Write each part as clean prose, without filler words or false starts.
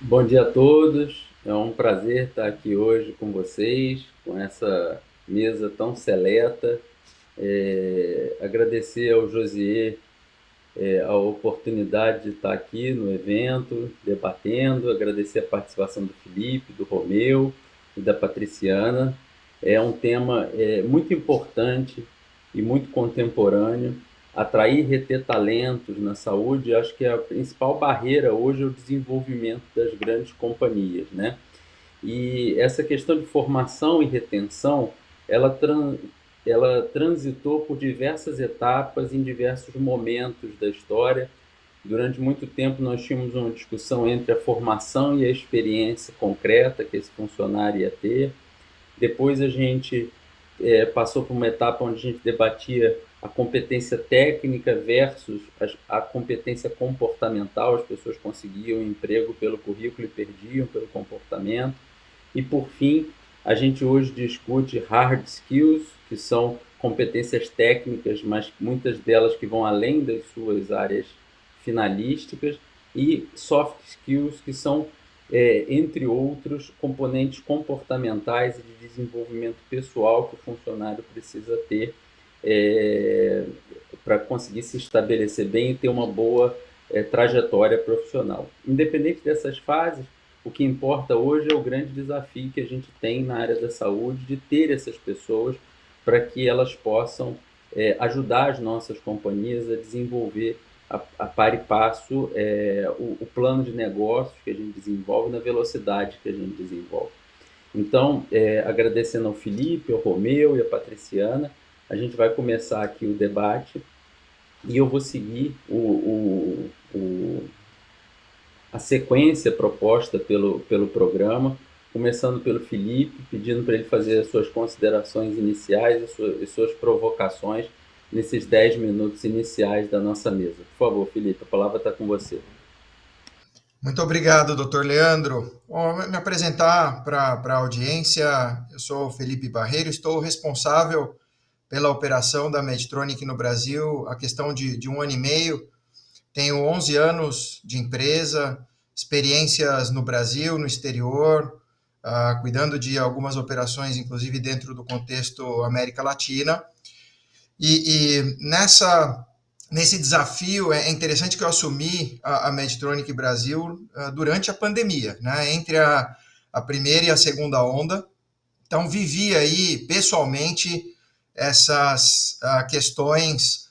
Bom dia a todos. É um prazer estar aqui hoje com vocês, com essa mesa tão seleta. Agradecer ao Josier, a oportunidade de estar aqui no evento, debatendo. Agradecer a participação do Felipe, do Romeu e da Patriciana. É um tema muito importante e muito contemporâneo. Atrair e reter talentos na saúde, acho que a principal barreira hoje é o desenvolvimento das grandes companhias, né? E essa questão de formação e retenção, ela, ela transitou por diversas etapas em diversos momentos da história. Durante muito tempo nós tínhamos uma discussão entre a formação e a experiência concreta que esse funcionário ia ter. Depois a gente passou por uma etapa onde a gente debatia a competência técnica versus a competência comportamental. As pessoas conseguiam emprego pelo currículo e perdiam pelo comportamento. E por fim, a gente hoje discute hard skills, que são competências técnicas, mas muitas delas que vão além das suas áreas finalísticas, e soft skills, que são, entre outros, componentes comportamentais e de desenvolvimento pessoal que o funcionário precisa ter para conseguir se estabelecer bem e ter uma boa trajetória profissional. Independente dessas fases, o que importa hoje é o grande desafio que a gente tem na área da saúde de ter essas pessoas para que elas possam ajudar as nossas companhias a desenvolver a par e passo o plano de negócios que a gente desenvolve na velocidade que a gente desenvolve. Então, agradecendo ao Felipe, ao Romeu e à Patriciana, a gente vai começar aqui o debate e eu vou seguir a sequência proposta pelo programa, começando pelo Felipe, pedindo para ele fazer as suas considerações iniciais e suas provocações nesses 10 minutos iniciais da nossa mesa. Por favor, Felipe, a palavra está com você. Muito obrigado, doutor Leandro. Bom, me apresentar para a audiência, eu sou Felipe Barreiro, estou responsável pela operação da Medtronic no Brasil, a questão de 1 ano e meio. Tenho 11 anos de empresa, experiências no Brasil, no exterior, cuidando de algumas operações, inclusive dentro do contexto América Latina. Nesse desafio, é interessante que eu assumi a Medtronic Brasil durante a pandemia, né, entre a primeira e a segunda onda. Então, vivi aí pessoalmente essas questões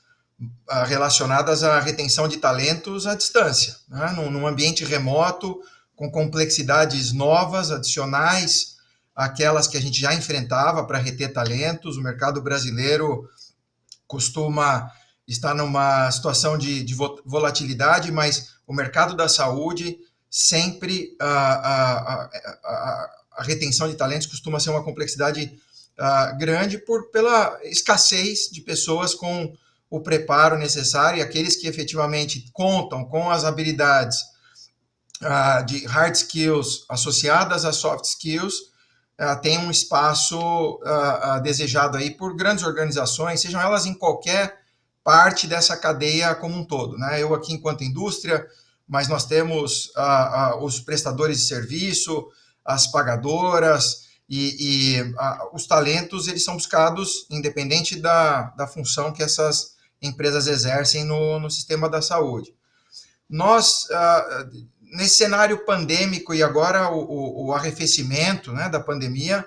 relacionadas à retenção de talentos à distância, né, num ambiente remoto, com complexidades novas, adicionais àquelas que a gente já enfrentava para reter talentos. O mercado brasileiro costuma estar numa situação de volatilidade, mas o mercado da saúde sempre a retenção de talentos costuma ser uma complexidade grande pela escassez de pessoas com o preparo necessário, e aqueles que efetivamente contam com as habilidades de hard skills associadas a soft skills tem um espaço desejado aí por grandes organizações, sejam elas em qualquer parte dessa cadeia como um todo, né? Eu aqui enquanto indústria, mas nós temos os prestadores de serviço, as pagadoras os talentos, eles são buscados independente da função que essas empresas exercem no sistema da saúde. Nós, nesse cenário pandêmico e agora o arrefecimento, né, da pandemia,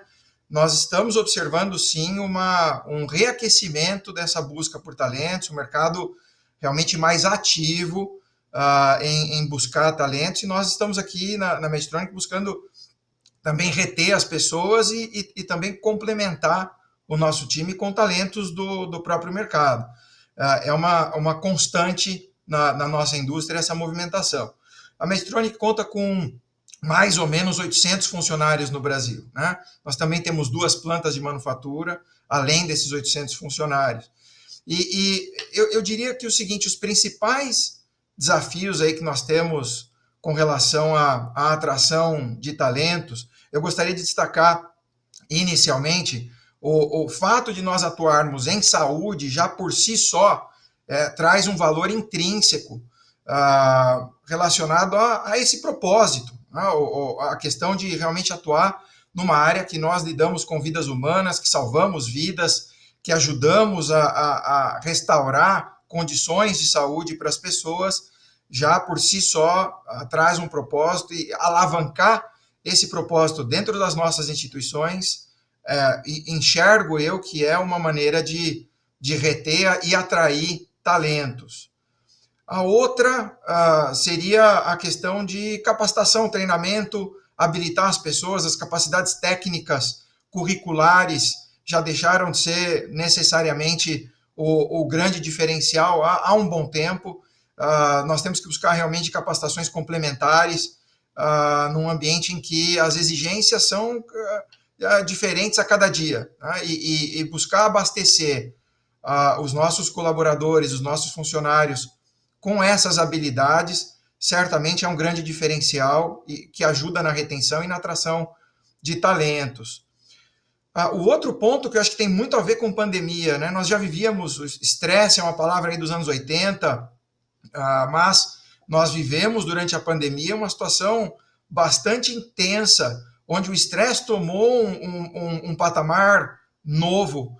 nós estamos observando sim um reaquecimento dessa busca por talentos, um mercado realmente mais ativo em buscar talentos, e nós estamos aqui na Medtronic buscando também reter as pessoas e também complementar o nosso time com talentos do próprio mercado. É uma constante na nossa indústria essa movimentação. A Medtronic conta com mais ou menos 800 funcionários no Brasil, né? Nós também temos 2 plantas de manufatura, além desses 800 funcionários. Eu diria que o seguinte, os principais desafios aí que nós temos com relação à atração de talentos, eu gostaria de destacar inicialmente o fato de nós atuarmos em saúde já por si só traz um valor intrínseco relacionado a esse propósito, A questão de realmente atuar numa área que nós lidamos com vidas humanas, que salvamos vidas, que ajudamos a restaurar condições de saúde para as pessoas, já por si só traz um propósito e alavancar esse propósito dentro das nossas instituições, enxergo eu que é uma maneira de reter e atrair talentos. A outra seria a questão de capacitação, treinamento, habilitar as pessoas, as capacidades técnicas, curriculares, já deixaram de ser necessariamente o grande diferencial há um bom tempo. Nós temos que buscar realmente capacitações complementares num ambiente em que as exigências são diferentes a cada dia, né? E buscar abastecer os nossos colaboradores, os nossos funcionários com essas habilidades, certamente é um grande diferencial e que ajuda na retenção e na atração de talentos. O outro ponto que eu acho que tem muito a ver com pandemia, né? Nós já vivíamos, o estresse é uma palavra aí dos anos 80, mas nós vivemos durante a pandemia uma situação bastante intensa, onde o estresse tomou um patamar novo,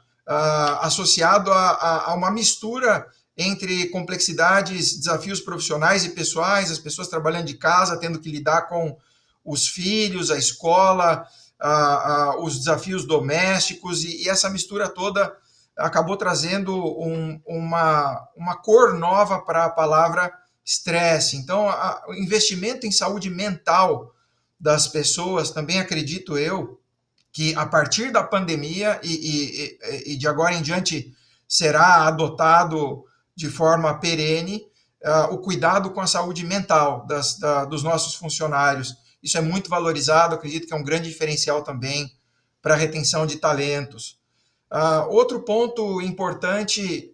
associado a uma mistura entre complexidades, desafios profissionais e pessoais, as pessoas trabalhando de casa, tendo que lidar com os filhos, a escola, os desafios domésticos, e essa mistura toda acabou trazendo uma cor nova para a palavra estresse. Então, o investimento em saúde mental das pessoas, também acredito eu, que a partir da pandemia e de agora em diante será adotado de forma perene o cuidado com a saúde mental dos nossos funcionários. Isso é muito valorizado, acredito que é um grande diferencial também para a retenção de talentos. Outro ponto importante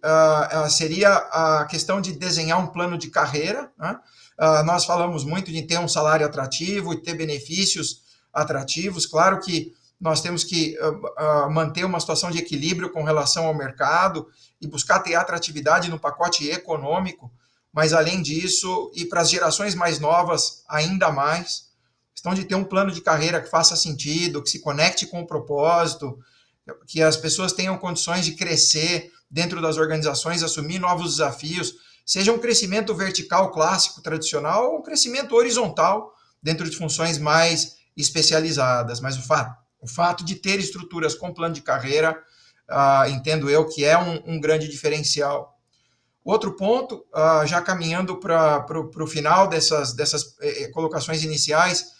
seria a questão de desenhar um plano de carreira, né? Nós falamos muito de ter um salário atrativo e ter benefícios atrativos. Claro que nós temos que manter uma situação de equilíbrio com relação ao mercado e buscar ter atratividade no pacote econômico, mas além disso, e para as gerações mais novas, ainda mais, questão de ter um plano de carreira que faça sentido, que se conecte com o propósito, que as pessoas tenham condições de crescer dentro das organizações, assumir novos desafios, seja um crescimento vertical clássico, tradicional, ou um crescimento horizontal dentro de funções mais especializadas. Mas o fato de ter estruturas com plano de carreira, entendo eu que é um grande diferencial. Outro ponto, já caminhando para o final dessas colocações iniciais,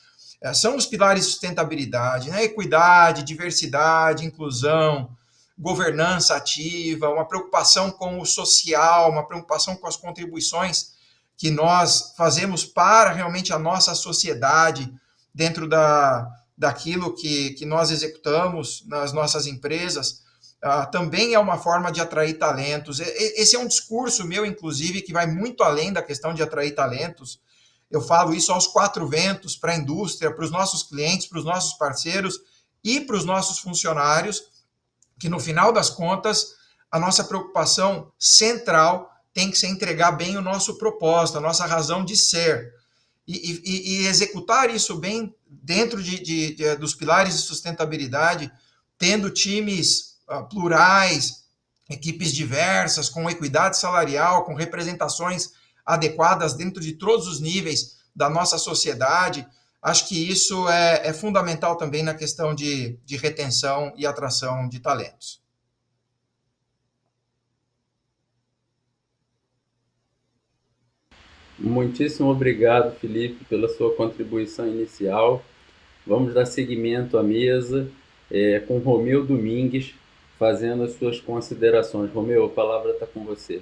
são os pilares de sustentabilidade, né? Equidade, diversidade, inclusão, governança ativa, uma preocupação com o social, uma preocupação com as contribuições que nós fazemos para realmente a nossa sociedade, dentro daquilo que nós executamos nas nossas empresas, também é uma forma de atrair talentos. Esse é um discurso meu, inclusive, que vai muito além da questão de atrair talentos. Eu falo isso aos quatro ventos, para a indústria, para os nossos clientes, para os nossos parceiros e para os nossos funcionários, que no final das contas, a nossa preocupação central tem que ser entregar bem o nosso propósito, a nossa razão de ser. E executar isso bem dentro dos pilares de sustentabilidade, tendo times plurais, equipes diversas, com equidade salarial, com representações adequadas dentro de todos os níveis da nossa sociedade. Acho que isso é fundamental também na questão de retenção e atração de talentos. Muitíssimo obrigado, Felipe, pela sua contribuição inicial. Vamos dar seguimento à mesa com Romeu Domingues fazendo as suas considerações. Romeu, a palavra está com você.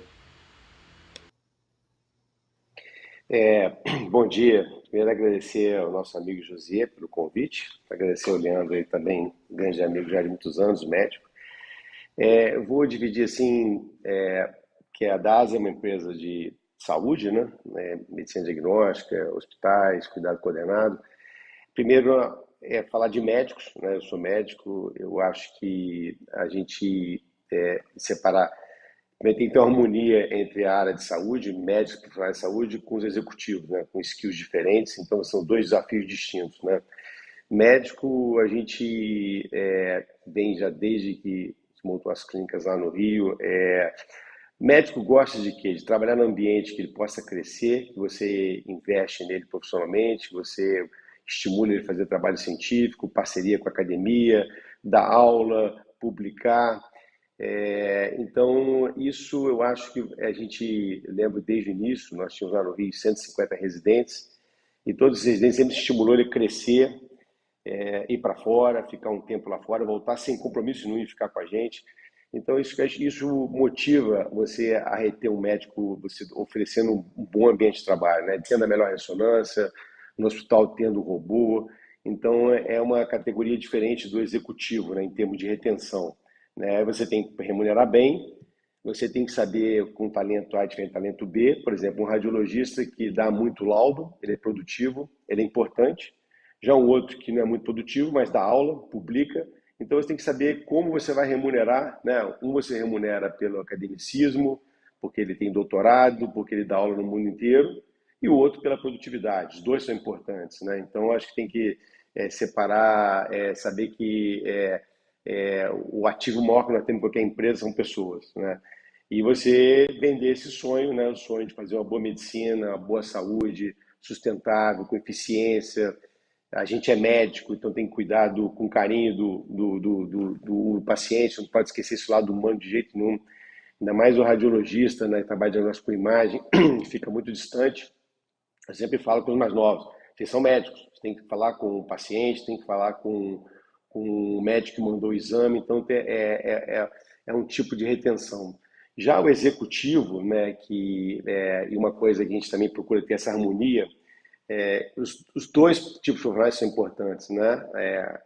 Bom dia. Primeiro agradecer ao nosso amigo José pelo convite, agradecer ao Leandro, ele também, grande amigo já de muitos anos, médico. Eu vou dividir assim, que a DAS é uma empresa de saúde, né? Medicina diagnóstica, hospitais, cuidado coordenado. Primeiro falar de médicos, né? Eu sou médico, eu acho que a gente separar Também tem que ter uma harmonia entre a área de saúde, médicos profissionais de saúde, com os executivos, né? Com skills diferentes, então são dois desafios distintos, né? Médico, a gente vem já desde que se montou as clínicas lá no Rio. Médico gosta de quê? De trabalhar num ambiente que ele possa crescer, que você investe nele profissionalmente, que você estimula ele a fazer trabalho científico, parceria com a academia, dar aula, publicar. Então, isso eu acho que a gente lembra desde o início, nós tínhamos lá no Rio 150 residentes, e todos os residentes sempre estimulou ele a crescer, ir para fora, ficar um tempo lá fora, voltar sem compromisso nenhum e ficar com a gente. Então, isso motiva você a reter um médico, você oferecendo um bom ambiente de trabalho, né? Tendo a melhor ressonância, no hospital tendo robô. Então, é uma categoria diferente do executivo, né, em termos de retenção, né? Você tem que remunerar bem, você tem que saber com talento A diferente talento B. Por exemplo, um radiologista que dá muito laudo, ele é produtivo, ele é importante. Já um outro que não é muito produtivo, mas dá aula, publica. Então você tem que saber como você vai remunerar, né? Um você remunera pelo academicismo, porque ele tem doutorado, porque ele dá aula no mundo inteiro, e o outro pela produtividade. Os dois são importantes, né? Então acho que tem que separar, saber que o ativo maior que nós temos em qualquer empresa são pessoas, né? E você vender esse sonho, né? O sonho de fazer uma boa medicina, uma boa saúde, sustentável, com eficiência. A gente é médico, então tem que cuidar com carinho do paciente, não pode esquecer esse lado humano de jeito nenhum. Ainda mais o radiologista, né, que trabalha diagnóstico com imagem, fica muito distante. Eu sempre falo com os mais novos, vocês são médicos, você tem que falar com o paciente, tem que falar com o médico que mandou o exame, então é um tipo de retenção. Já o executivo, né, e uma coisa que a gente também procura ter essa harmonia, os dois tipos de profissionais são importantes, né?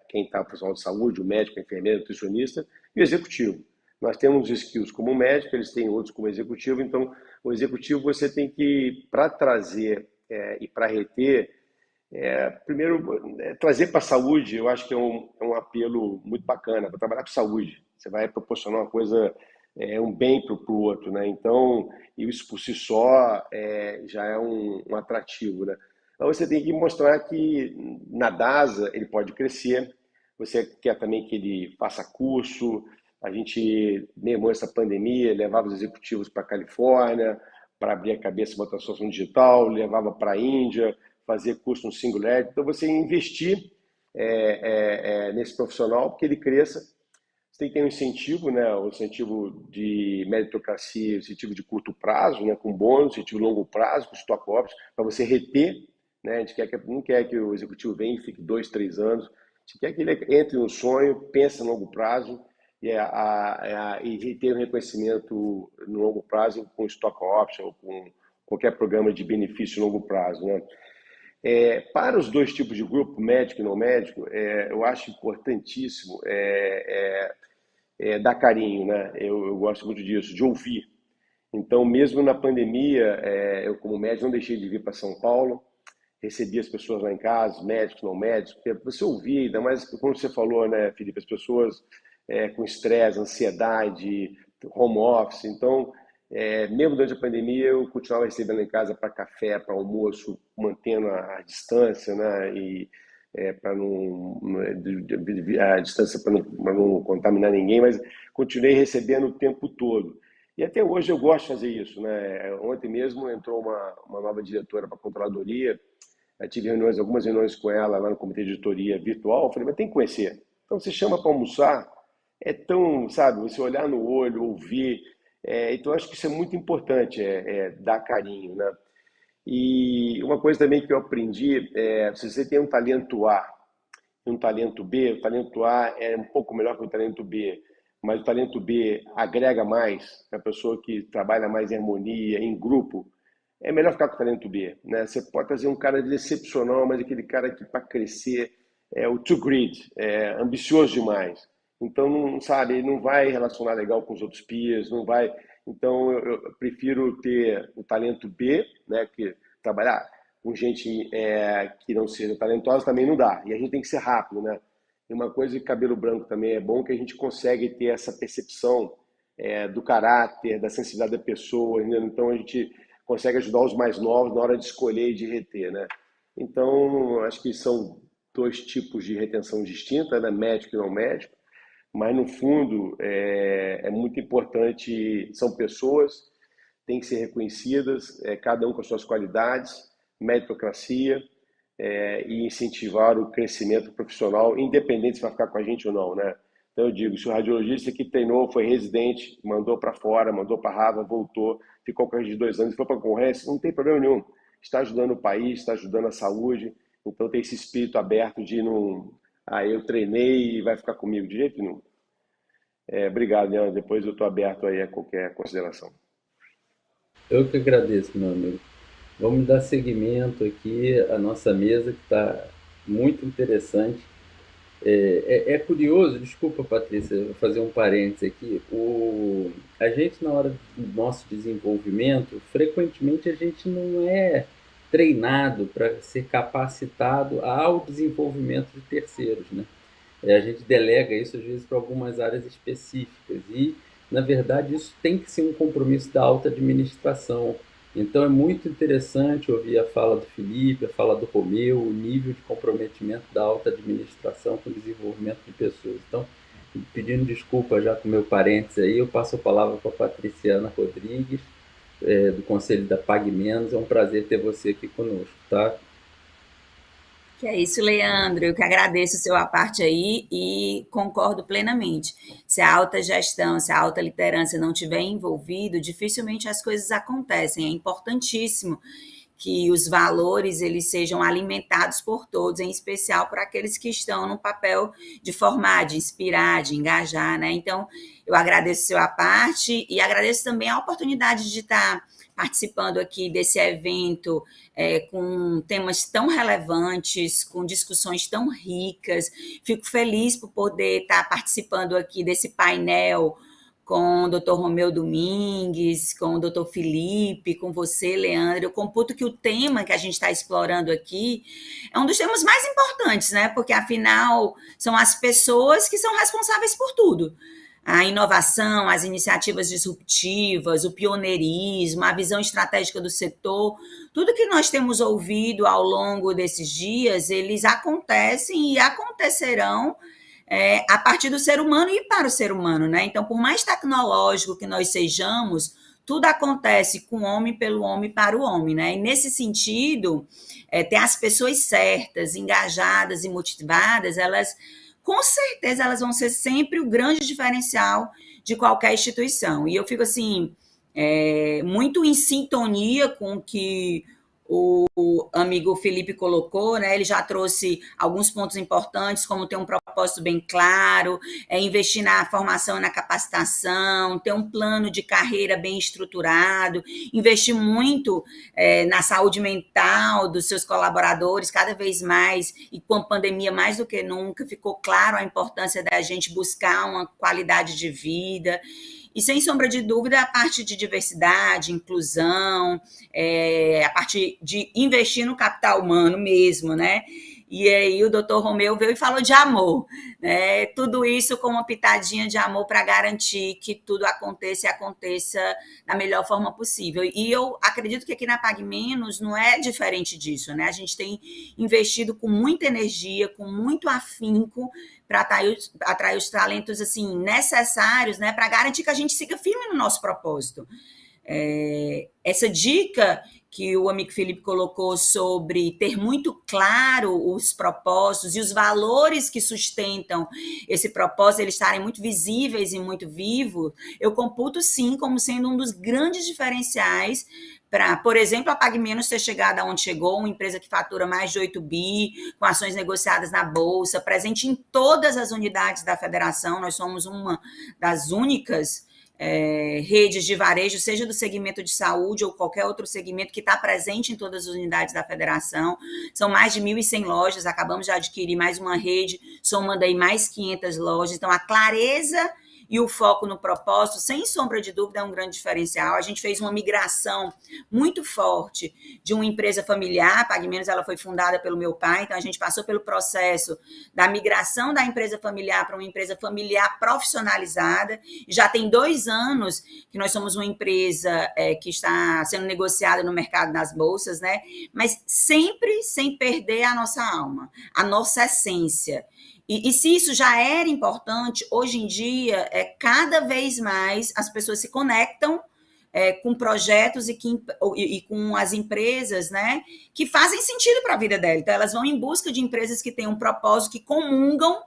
Quem está profissional de saúde, o médico, a enfermeira, o nutricionista e o executivo. Nós temos skills como médico, eles têm outros como executivo, então o executivo você tem que, para trazer e para reter, primeiro, trazer para a saúde, eu acho que é um apelo muito bacana, para trabalhar com saúde. Você vai proporcionar uma coisa, um bem para o outro, né? Então, isso por si só já é um atrativo, né? Então, você tem que mostrar que na DASA ele pode crescer, você quer também que ele faça curso. A gente, mesmo essa pandemia, levava os executivos para a Califórnia para abrir a cabeça para a transformação digital, levava para a Índia, fazer curso no Singularity. Então, você investir nesse profissional, porque ele cresça. Você tem que ter um incentivo, né? Um incentivo de meritocracia, um incentivo de curto prazo, né? Com bônus, um incentivo de longo prazo, com stock options, para você reter, né? A gente não quer que o executivo venha e fique 2, 3 anos. A gente quer que ele entre no sonho, pense no longo prazo e ter um reconhecimento no longo prazo com stock option ou com qualquer programa de benefício no longo prazo, né? Para os dois tipos de grupo, médico e não médico, eu acho importantíssimo dar carinho, né? Eu gosto muito disso, de ouvir. Então, mesmo na pandemia, eu como médico não deixei de vir para São Paulo, recebi as pessoas lá em casa, médicos, não médicos, porque você ouvia, ainda mais como você falou, né, Felipe, as pessoas com estresse, ansiedade, home office. Então, mesmo durante a pandemia, eu continuava recebendo em casa para café, para almoço, mantendo a distância, né, e para a distância para não contaminar ninguém, mas continuei recebendo o tempo todo. E até hoje eu gosto de fazer isso, né? Ontem mesmo entrou uma nova diretora para a controladoria. Eu tive algumas reuniões com ela lá no comitê de editoria virtual. Eu falei, mas tem que conhecer. Então você chama para almoçar, é tão, sabe, você olhar no olho, ouvir. Então eu acho que isso é muito importante, dar carinho, né? E uma coisa também que eu aprendi se você tem um talento A e um talento B, o talento A é um pouco melhor que o talento B, mas o talento B agrega mais, a pessoa que trabalha mais em harmonia, em grupo, é melhor ficar com o talento B, né? Você pode trazer um cara excepcional, mas aquele cara que para crescer é o too greedy, é ambicioso demais. Então, não sabe, ele não vai relacionar legal com os outros peers, não vai. Então, eu prefiro ter o talento B, né? Que trabalhar com gente que não seja talentosa também não dá. E a gente tem que ser rápido, né? E uma coisa de cabelo branco também é bom que a gente consegue ter essa percepção do caráter, da sensibilidade da pessoa, né? Então a gente consegue ajudar os mais novos na hora de escolher e de reter, né? Então, acho que são dois tipos de retenção distinta, né? Médico e não médico, mas no fundo é muito importante, são pessoas, têm que ser reconhecidas, cada um com as suas qualidades, meritocracia, e incentivar o crescimento profissional, independente se vai ficar com a gente ou não, né? Então eu digo, se o radiologista que treinou, foi residente, mandou para fora, mandou para Harvard, voltou, ficou com a gente 2 anos e foi para a concorrência, não tem problema nenhum. Está ajudando o país, está ajudando a saúde, então tem esse espírito aberto de não... eu treinei e vai ficar comigo, de jeito nenhum. Obrigado, Leandro. Depois eu estou aberto aí a qualquer consideração. Eu que agradeço, meu amigo. Vamos dar seguimento aqui à nossa mesa, que está muito interessante. É curioso, desculpa, Patrícia, vou fazer um parênteses aqui. A gente, na hora do nosso desenvolvimento, frequentemente a gente não é treinado para ser capacitado ao desenvolvimento de terceiros, né? A gente delega isso, às vezes, para algumas áreas específicas. E, na verdade, isso tem que ser um compromisso da alta administração. Então, é muito interessante ouvir a fala do Felipe, a fala do Romeu, o nível de comprometimento da alta administração com o desenvolvimento de pessoas. Então, pedindo desculpa já com o meu parênteses aí, eu passo a palavra para a Patriciana Rodrigues, do Conselho da Pague Menos. É um prazer ter você aqui conosco, tá? Que é isso, Leandro. Eu que agradeço o seu à parte aí e concordo plenamente. Se a alta gestão, se a alta liderança não estiver envolvido, dificilmente as coisas acontecem. É importantíssimo que os valores eles sejam alimentados por todos, em especial por aqueles que estão no papel de formar, de inspirar, de engajar, né? Então, eu agradeço o seu à parte e agradeço também a oportunidade de estar participando aqui desse evento com temas tão relevantes, com discussões tão ricas. Fico feliz por poder estar participando aqui desse painel com o Dr. Romeu Domingues, com o Dr. Felipe, com você, Leandro. Eu computo que o tema que a gente está explorando aqui é um dos temas mais importantes, né? Porque, afinal, são as pessoas que são responsáveis por tudo. A inovação, as iniciativas disruptivas, o pioneirismo, a visão estratégica do setor, tudo que nós temos ouvido ao longo desses dias, eles acontecem e acontecerão a partir do ser humano e para o ser humano, né? Então, por mais tecnológico que nós sejamos, tudo acontece com o homem, pelo homem, para o homem, né? E nesse sentido, ter as pessoas certas, engajadas e motivadas, elas, com certeza, elas vão ser sempre o grande diferencial de qualquer instituição. E eu fico, assim, muito em sintonia com o que o amigo Felipe colocou, né? Ele já trouxe alguns pontos importantes, como ter um propósito bem claro, investir na formação e na capacitação, ter um plano de carreira bem estruturado, investir muito na saúde mental dos seus colaboradores, cada vez mais, e com a pandemia mais do que nunca, ficou claro a importância da gente buscar uma qualidade de vida. E, sem sombra de dúvida, a parte de diversidade, inclusão, a parte de investir no capital humano mesmo, né? E aí o doutor Romeu veio e falou de amor, né? Tudo isso com uma pitadinha de amor para garantir que tudo aconteça e aconteça da melhor forma possível. E eu acredito que aqui na Pague Menos não é diferente disso, né? A gente tem investido com muita energia, com muito afinco, para atrair os talentos assim, necessários, né, para garantir que a gente siga firme no nosso propósito. Essa dica que o amigo Felipe colocou sobre ter muito claro os propósitos e os valores que sustentam esse propósito, eles estarem muito visíveis e muito vivos, eu computo sim como sendo um dos grandes diferenciais para, por exemplo, a Pague Menos ter chegado aonde chegou, uma empresa que fatura mais de 8 bi, com ações negociadas na Bolsa, presente em todas as unidades da federação. Nós somos uma das únicas redes de varejo, seja do segmento de saúde ou qualquer outro segmento, que está presente em todas as unidades da federação. São mais de 1.100 lojas, acabamos de adquirir mais uma rede, somando aí mais 500 lojas. Então, a clareza e o foco no propósito, sem sombra de dúvida, é um grande diferencial. A gente fez uma migração muito forte de uma empresa familiar, a Pague Menos ela foi fundada pelo meu pai, então a gente passou pelo processo da migração da empresa familiar para uma empresa familiar profissionalizada. Já tem 2 anos que nós somos uma empresa que está sendo negociada no mercado das bolsas, né? Mas sempre sem perder a nossa alma, a nossa essência. E se isso já era importante, hoje em dia, cada vez mais as pessoas se conectam com projetos e com as empresas, né, que fazem sentido para a vida dela. Então, elas vão em busca de empresas que têm um propósito, que comungam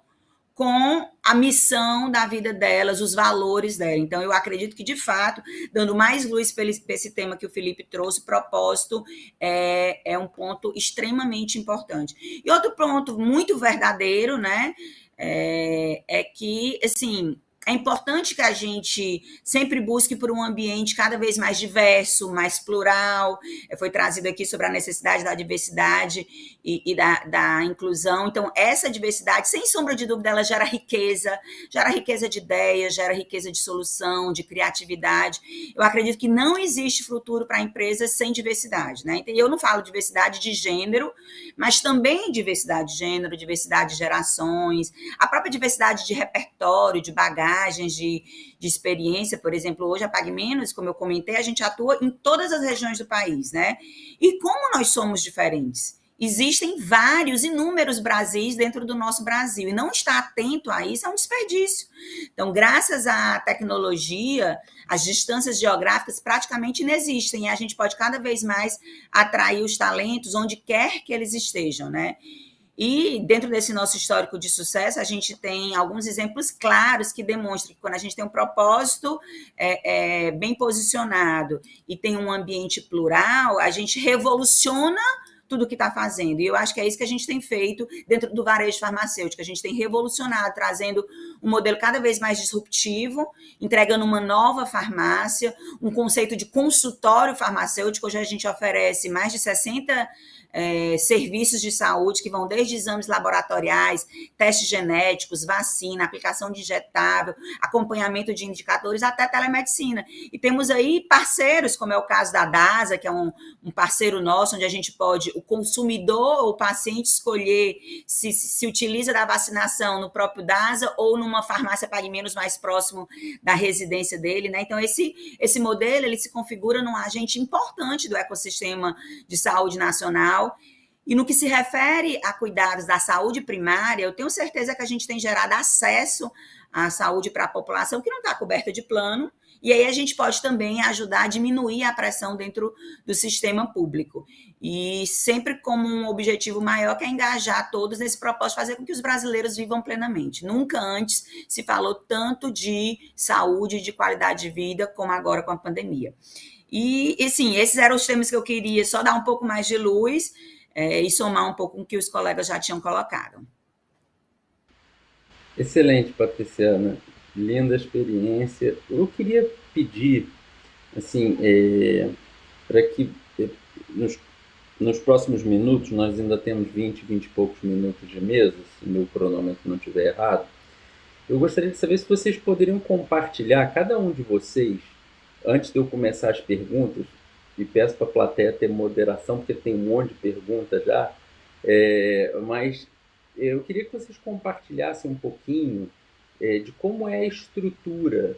com a missão da vida delas, os valores dela. Então, eu acredito que, de fato, dando mais luz para esse tema que o Felipe trouxe, propósito é um ponto extremamente importante. E outro ponto muito verdadeiro, né, é que, assim, é importante que a gente sempre busque por um ambiente cada vez mais diverso, mais plural. Foi trazido aqui sobre a necessidade da diversidade e da inclusão. Então, essa diversidade, sem sombra de dúvida, ela gera riqueza de ideias, gera riqueza de solução, de criatividade. Eu acredito que não existe futuro para empresas sem diversidade, né? Então, eu não falo diversidade de gênero, mas também diversidade de gênero, diversidade de gerações, a própria diversidade de repertório, de bagagem, de experiência. Por exemplo, hoje a Pague Menos, como eu comentei, a gente atua em todas as regiões do país, né? E como nós somos diferentes? Existem inúmeros Brasis dentro do nosso Brasil, e não estar atento a isso é um desperdício. Então, graças à tecnologia, as distâncias geográficas praticamente inexistem, e a gente pode cada vez mais atrair os talentos onde quer que eles estejam, né? E dentro desse nosso histórico de sucesso, a gente tem alguns exemplos claros que demonstram que quando a gente tem um propósito bem posicionado e tem um ambiente plural, a gente revoluciona tudo que está fazendo. E eu acho que é isso que a gente tem feito dentro do varejo farmacêutico. A gente tem revolucionado, trazendo um modelo cada vez mais disruptivo, entregando uma nova farmácia, um conceito de consultório farmacêutico. Hoje a gente oferece mais de 60 serviços de saúde que vão desde exames laboratoriais, testes genéticos, vacina, aplicação de injetável, acompanhamento de indicadores, até telemedicina. E temos aí parceiros, como é o caso da DASA, que é um parceiro nosso, onde a gente pode, o consumidor ou o paciente, escolher se utiliza da vacinação no próprio DASA ou numa farmácia Pague Menos mais próximo da residência dele, né? Então, esse modelo, ele se configura num agente importante do ecossistema de saúde nacional. E no que se refere a cuidados da saúde primária, eu tenho certeza que a gente tem gerado acesso à saúde para a população que não está coberta de plano, e aí a gente pode também ajudar a diminuir a pressão dentro do sistema público. E sempre como um objetivo maior, que é engajar todos nesse propósito, fazer com que os brasileiros vivam plenamente. Nunca antes se falou tanto de saúde e de qualidade de vida como agora com a pandemia. E sim, esses eram os temas que eu queria só dar um pouco mais de luz e somar um pouco com o que os colegas já tinham colocado. Excelente, Patriciana. Linda experiência. Eu queria pedir, assim, para que nos próximos minutos, nós ainda temos 20 e poucos minutos de mesa, se meu cronômetro não estiver errado, eu gostaria de saber se vocês poderiam compartilhar, cada um de vocês, antes de eu começar as perguntas, e peço para a plateia ter moderação, porque tem um monte de perguntas já, mas eu queria que vocês compartilhassem um pouquinho de como é a estrutura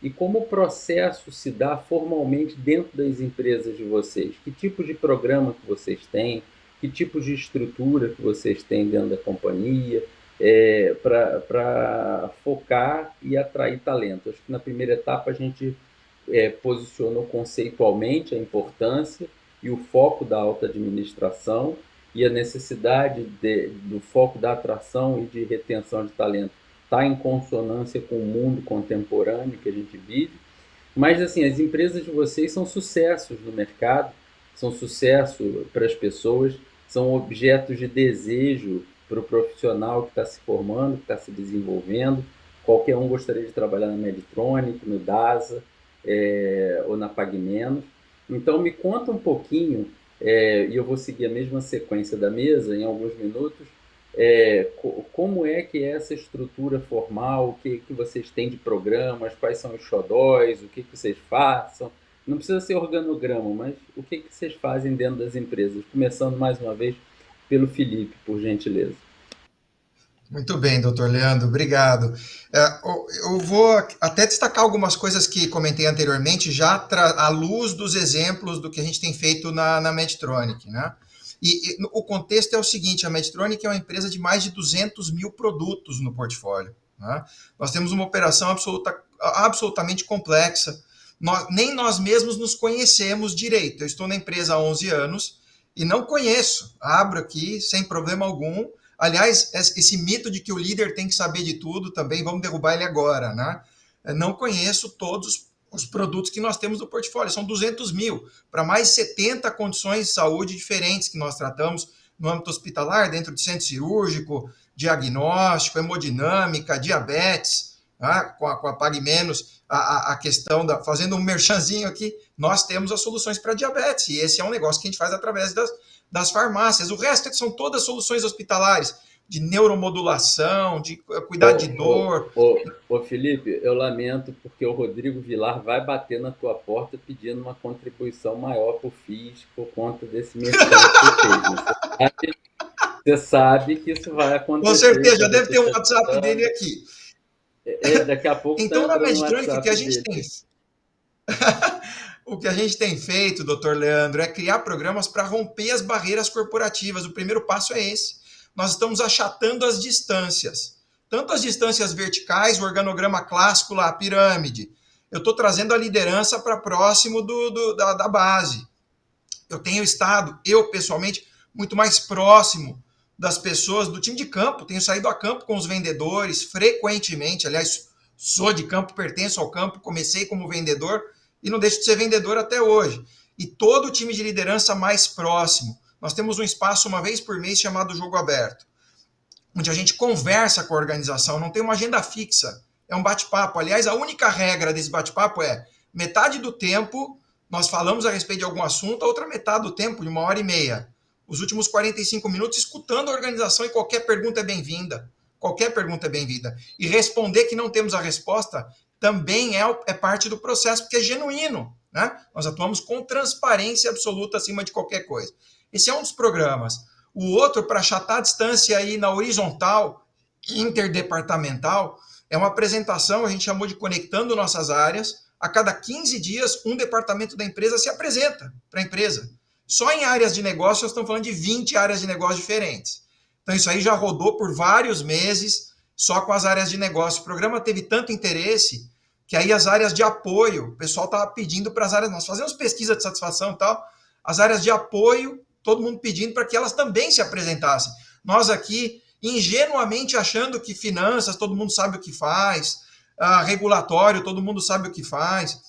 e como o processo se dá formalmente dentro das empresas de vocês. Que tipo de programa que vocês têm, que tipo de estrutura que vocês têm dentro da companhia, para focar e atrair talento. Acho que na primeira etapa a gente posicionou conceitualmente a importância e o foco da alta administração e a necessidade do foco da atração e de retenção de talento está em consonância com o mundo contemporâneo que a gente vive. Mas, assim, as empresas de vocês são sucessos no mercado, são sucesso para as pessoas, são objetos de desejo para o profissional que está se formando, que está se desenvolvendo. Qualquer um gostaria de trabalhar na Medtronic, no DASA, ou na Pague Menos. Então, me conta um pouquinho, e eu vou seguir a mesma sequência da mesa em alguns minutos, Como é que é essa estrutura formal, o que vocês têm de programas, quais são os xodóis, o que vocês façam. Não precisa ser organograma, mas o que vocês fazem dentro das empresas? Começando mais uma vez pelo Felipe, por gentileza. Muito bem, doutor Leandro, obrigado. Eu vou até destacar algumas coisas que comentei anteriormente, já à luz dos exemplos do que a gente tem feito na Medtronic, né? E o contexto é o seguinte, a Medtronic é uma empresa de mais de 200 mil produtos no portfólio, né? Nós temos uma operação absolutamente complexa, nem nós mesmos nos conhecemos direito. Eu estou na empresa há 11 anos e não conheço, abro aqui sem problema algum. Aliás, esse mito de que o líder tem que saber de tudo também, vamos derrubar ele agora, né? Não conheço todos os produtos que nós temos no portfólio, são 200 mil, para mais 70 condições de saúde diferentes que nós tratamos no âmbito hospitalar, dentro de centro cirúrgico, diagnóstico, hemodinâmica, diabetes, né? Com a Pague Menos, a questão fazendo um merchanzinho aqui, nós temos as soluções para diabetes, e esse é um negócio que a gente faz através das farmácias. O resto são todas soluções hospitalares, de neuromodulação, de cuidar de dor. Felipe, eu lamento porque o Rodrigo Vilar vai bater na tua porta pedindo uma contribuição maior por FIIs por conta desse merchan que você fez. Você sabe que isso vai acontecer. Com certeza, já deve ter um WhatsApp dele aqui. Daqui a pouco então, na Medtronic, o que a dele. gente tem... O que a gente tem feito, doutor Leandro, é criar programas para romper as barreiras corporativas. O primeiro passo é esse. Nós estamos achatando as distâncias. Tanto as distâncias verticais, o organograma clássico lá, a pirâmide. Eu estou trazendo a liderança para próximo da base. Eu tenho estado, eu pessoalmente, muito mais próximo das pessoas do time de campo. Tenho saído a campo com os vendedores frequentemente. Aliás, sou de campo, pertenço ao campo, comecei como vendedor e não deixo de ser vendedor até hoje. E todo o time de liderança mais próximo. Nós temos um espaço uma vez por mês chamado Jogo Aberto, onde a gente conversa com a organização, não tem uma agenda fixa, é um bate-papo. Aliás, a única regra desse bate-papo é metade do tempo nós falamos a respeito de algum assunto, a outra metade do tempo, de 1h30. Os últimos 45 minutos escutando a organização e qualquer pergunta é bem-vinda. Qualquer pergunta é bem-vinda. E responder que não temos a resposta também é parte do processo, porque é genuíno, né? Nós atuamos com transparência absoluta acima de qualquer coisa. Esse é um dos programas. O outro, para achatar a distância aí na horizontal, interdepartamental, é uma apresentação, a gente chamou de Conectando Nossas Áreas. A cada 15 dias, um departamento da empresa se apresenta para a empresa. Só em áreas de negócio, nós estamos falando de 20 áreas de negócio diferentes. Então, isso aí já rodou por vários meses, só com as áreas de negócio. O programa teve tanto interesse que aí as áreas de apoio, o pessoal estava pedindo para as áreas, nós fazemos pesquisa de satisfação e tal, as áreas de apoio, todo mundo pedindo para que elas também se apresentassem. Nós aqui, ingenuamente achando que finanças, todo mundo sabe o que faz, regulatório, todo mundo sabe o que faz.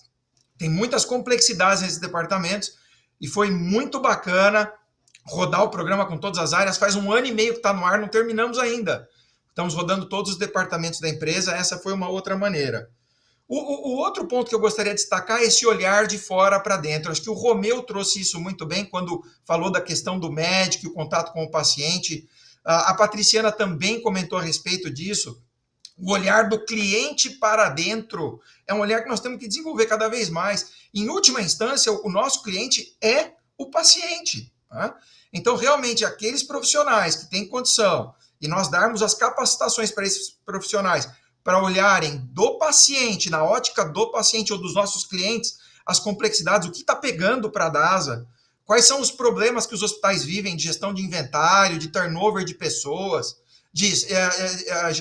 Tem muitas complexidades nesses departamentos e foi muito bacana rodar o programa com todas as áreas. Faz 1 ano e meio que está no ar, não terminamos ainda. Estamos rodando todos os departamentos da empresa, essa foi uma outra maneira. O outro ponto que eu gostaria de destacar é esse olhar de fora para dentro. Acho que o Romeu trouxe isso muito bem quando falou da questão do médico e o contato com o paciente. A Patriciana também comentou a respeito disso. O olhar do cliente para dentro é um olhar que nós temos que desenvolver cada vez mais. Em última instância, o nosso cliente é o paciente. Tá? Então, realmente, aqueles profissionais que têm condição e nós darmos as capacitações para esses profissionais para olharem do paciente, na ótica do paciente ou dos nossos clientes, as complexidades, o que está pegando para a DASA, quais são os problemas que os hospitais vivem de gestão de inventário, de turnover de pessoas, de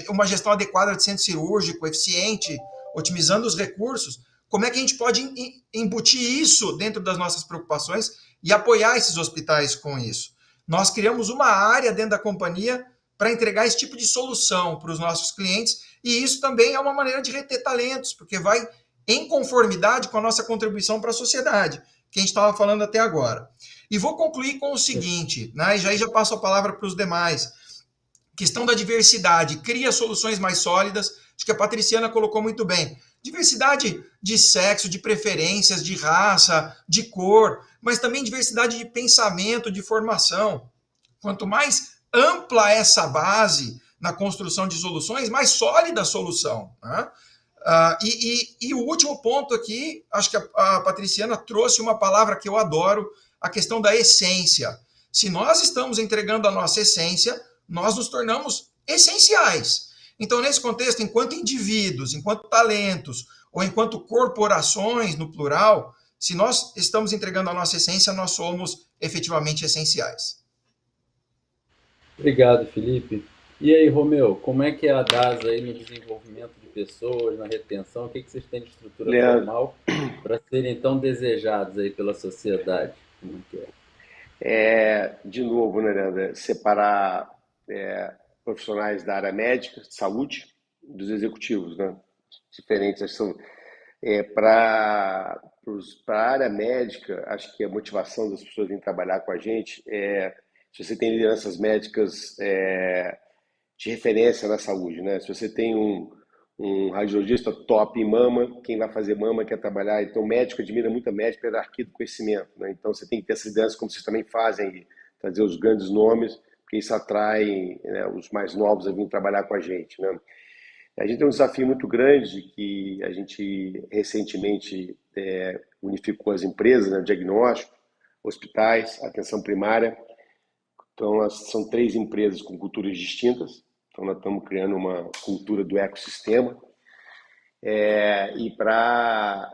uma gestão adequada de centro cirúrgico, eficiente, otimizando os recursos, como é que a gente pode embutir isso dentro das nossas preocupações e apoiar esses hospitais com isso? Nós criamos uma área dentro da companhia para entregar esse tipo de solução para os nossos clientes, e isso também é uma maneira de reter talentos, porque vai em conformidade com a nossa contribuição para a sociedade, que a gente estava falando até agora. E vou concluir com o seguinte, né, e já passo a palavra para os demais. Questão da diversidade, cria soluções mais sólidas, acho que a Patriciana colocou muito bem. Diversidade de sexo, de preferências, de raça, de cor, mas também diversidade de pensamento, de formação. Quanto mais ampla essa base na construção de soluções, mais sólida a solução. Né? E o último ponto aqui, acho que a Patriciana trouxe uma palavra que eu adoro, a questão da essência. Se nós estamos entregando a nossa essência, nós nos tornamos essenciais. Então, nesse contexto, enquanto indivíduos, enquanto talentos, ou enquanto corporações, no plural, se nós estamos entregando a nossa essência, nós somos efetivamente essenciais. Obrigado, Felipe. E aí, Romeu, como é que é a DASA aí no desenvolvimento de pessoas, na retenção? O que vocês têm de estrutura Leandro, formal para serem tão desejados aí pela sociedade? Como é que é? de novo, né, Leandro, separar profissionais da área médica, de saúde, dos executivos, né? Diferentes, são para a área médica, acho que a motivação das pessoas em trabalhar com a gente se você tem lideranças médicas de referência na saúde, né? Se você tem um radiologista top em mama, quem vai fazer mama quer trabalhar, então o médico admira muito a médica pela hierarquia do conhecimento, né? Então você tem que ter essa liderança como vocês também fazem, trazer os grandes nomes, porque isso atrai, né, os mais novos a vir trabalhar com a gente, né? A gente tem um desafio muito grande que a gente recentemente unificou as empresas, né, diagnóstico, hospitais, atenção primária. Então, são 3 empresas com culturas distintas. Então, nós estamos criando uma cultura do ecossistema. E para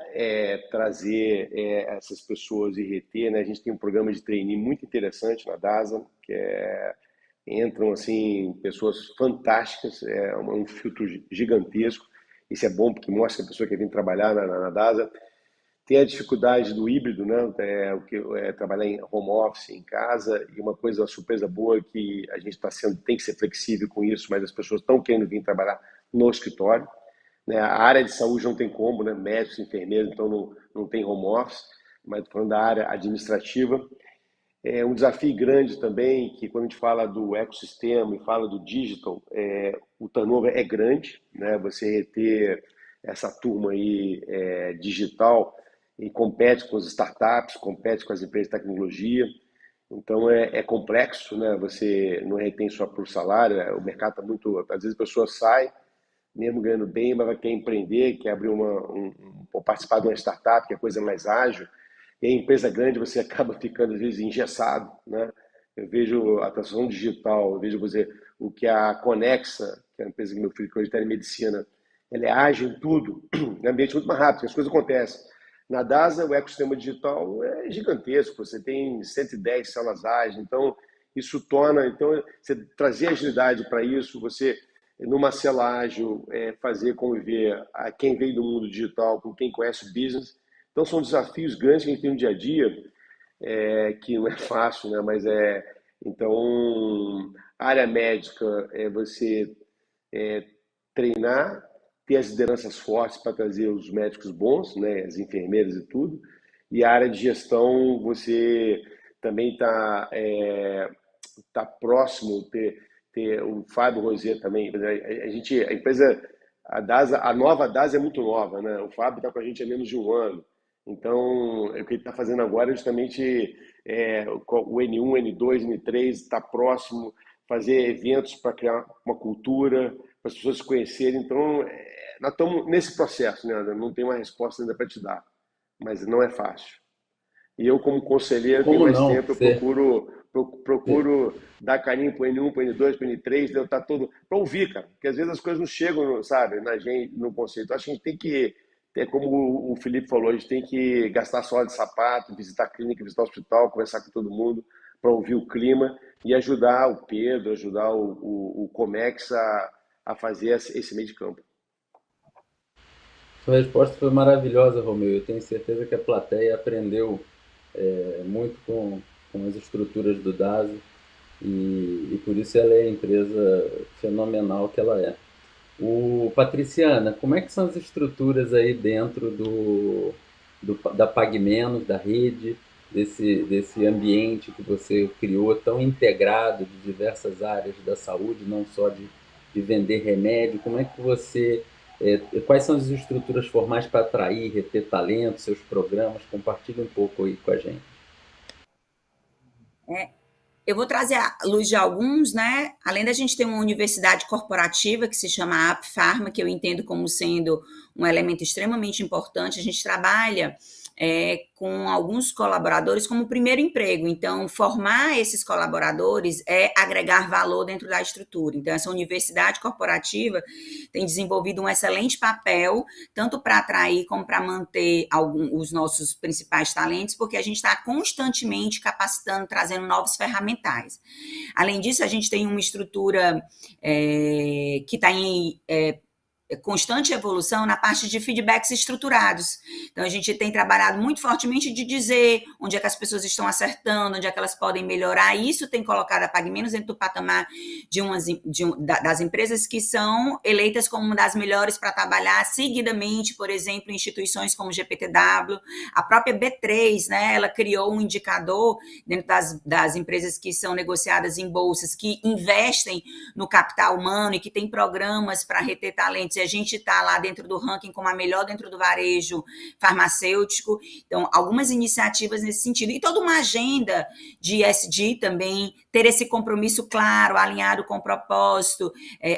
trazer essas pessoas e reter, né, a gente tem um programa de trainee muito interessante na DASA, que entram assim pessoas fantásticas, um filtro gigantesco. Isso é bom porque mostra que a pessoa quer vir trabalhar na DASA. Tem a dificuldade do híbrido, né? Trabalhar em home office, em casa, e uma surpresa boa é que a gente tem que ser flexível com isso, mas as pessoas estão querendo vir trabalhar no escritório, né? A área de saúde não tem como, né? Médicos, enfermeiros, então não tem home office, mas falando da área administrativa. Um desafio grande também, que quando a gente fala do ecossistema e fala do digital, o turnover é grande, né? Você reter essa turma aí digital e compete com as startups, compete com as empresas de tecnologia, então é complexo, né? Você não retém só por salário, o mercado está muito... Às vezes a pessoa sai, mesmo ganhando bem, mas quer empreender, quer abrir participar de uma startup, que é coisa mais ágil. E a empresa grande você acaba ficando, às vezes, engessado, né? Eu vejo a transformação digital, eu vejo o que a Conexa, que é a empresa que meu filho hoje está em medicina, ela é ágil em tudo, no ambiente muito mais rápido, as coisas acontecem. Na DASA, o ecossistema digital é gigantesco, você tem 110 salas ágeis, então isso torna... Então, você trazer agilidade para isso, você, numa cela ágil, fazer conviver a quem veio do mundo digital com quem conhece o business. Então, são desafios grandes que a gente tem no dia a dia, que não é fácil, né? Mas então, a área médica é você treinar, ter as lideranças fortes para trazer os médicos bons, né? As enfermeiras e tudo. E a área de gestão, você também tá próximo, ter o Fábio Rosier também. A empresa, a nova DASA é muito nova, né? O Fábio está com a gente há menos de um ano. Então, o que ele está fazendo agora é justamente o N1, N2, N3 está próximo, fazer eventos para criar uma cultura, para as pessoas se conhecerem. Então, nós estamos nesse processo, né? Não tenho uma resposta ainda para te dar, mas não é fácil. E eu, como conselheiro, tenho Como mais não? tempo, eu procuro dar carinho para o N1, para o N2, para o N3, eu tá todo para ouvir, cara, porque às vezes as coisas não chegam, sabe, na gente, no conceito. Eu acho que a gente tem que como o Felipe falou, a gente tem que gastar sola de sapato, visitar a clínica, visitar o hospital, conversar com todo mundo para ouvir o clima e ajudar o Pedro, ajudar o Comex a fazer esse meio de campo. Sua resposta foi maravilhosa, Romeu. Eu tenho certeza que a plateia aprendeu muito com as estruturas do DASA e por isso ela é a empresa fenomenal que ela é. Patriciana, como é que são as estruturas aí dentro da PagMenos, da rede, desse ambiente que você criou tão integrado de diversas áreas da saúde, não só de vender remédio? Como é que quais são as estruturas formais para atrair, reter talento, seus programas? Compartilhe um pouco aí com a gente. eu vou trazer à luz de alguns, né? Além da gente ter uma universidade corporativa que se chama App Pharma, que eu entendo como sendo um elemento extremamente importante, a gente trabalha com alguns colaboradores como primeiro emprego. Então, formar esses colaboradores é agregar valor dentro da estrutura. Então, essa universidade corporativa tem desenvolvido um excelente papel, tanto para atrair como para manter os nossos principais talentos, porque a gente está constantemente capacitando, trazendo novos ferramentais. Além disso, a gente tem uma estrutura que está em constante evolução na parte de feedbacks estruturados. Então, a gente tem trabalhado muito fortemente de dizer onde é que as pessoas estão acertando, onde é que elas podem melhorar, e isso tem colocado a PagMenos dentro do patamar das empresas que são eleitas como uma das melhores para trabalhar seguidamente, por exemplo, em instituições como GPTW, a própria B3, né, ela criou um indicador dentro das empresas que são negociadas em bolsas, que investem no capital humano e que tem programas para reter talentos, e a gente está lá dentro do ranking como a melhor dentro do varejo farmacêutico. Então, algumas iniciativas nesse sentido. E toda uma agenda de ESG também, ter esse compromisso claro, alinhado com o propósito,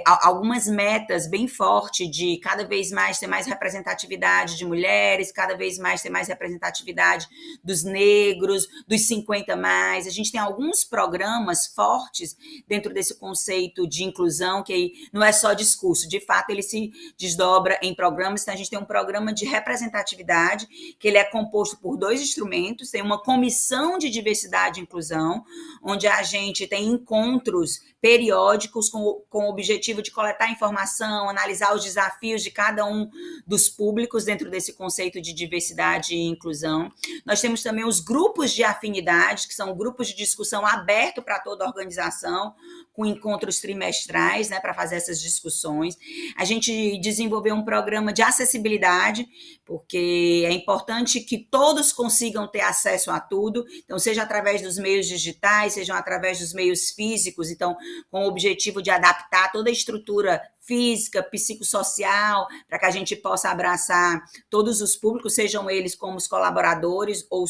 algumas metas bem fortes de cada vez mais ter mais representatividade de mulheres, cada vez mais ter mais representatividade dos negros, dos 50 mais. A gente tem alguns programas fortes dentro desse conceito de inclusão, que aí não é só discurso, de fato ele se desdobra em programas. Então, a gente tem um programa de representatividade, que ele é composto por 2 instrumentos, tem uma comissão de diversidade e inclusão, onde a gente tem encontros periódicos com o objetivo de coletar informação, analisar os desafios de cada um dos públicos dentro desse conceito de diversidade e inclusão. Nós temos também os grupos de afinidade, que são grupos de discussão aberto para toda a organização, com encontros trimestrais, né, para fazer essas discussões. A gente desenvolveu um programa de acessibilidade, porque é importante que todos consigam ter acesso a tudo, então, seja através dos meios digitais, seja através dos meios físicos, então, com o objetivo de adaptar toda a estrutura física, psicossocial, para que a gente possa abraçar todos os públicos, sejam eles como os colaboradores ou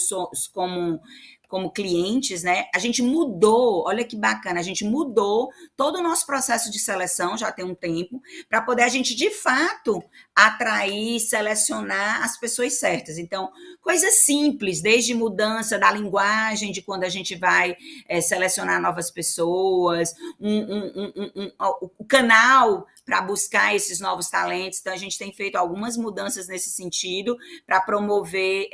como clientes, né? A gente mudou, olha que bacana, a gente mudou todo o nosso processo de seleção, já tem um tempo, para poder a gente, de fato, atrair, selecionar as pessoas certas. Então, coisas simples, desde mudança da linguagem, de quando a gente vai selecionar novas pessoas, o canal para buscar esses novos talentos. Então, a gente tem feito algumas mudanças nesse sentido para promover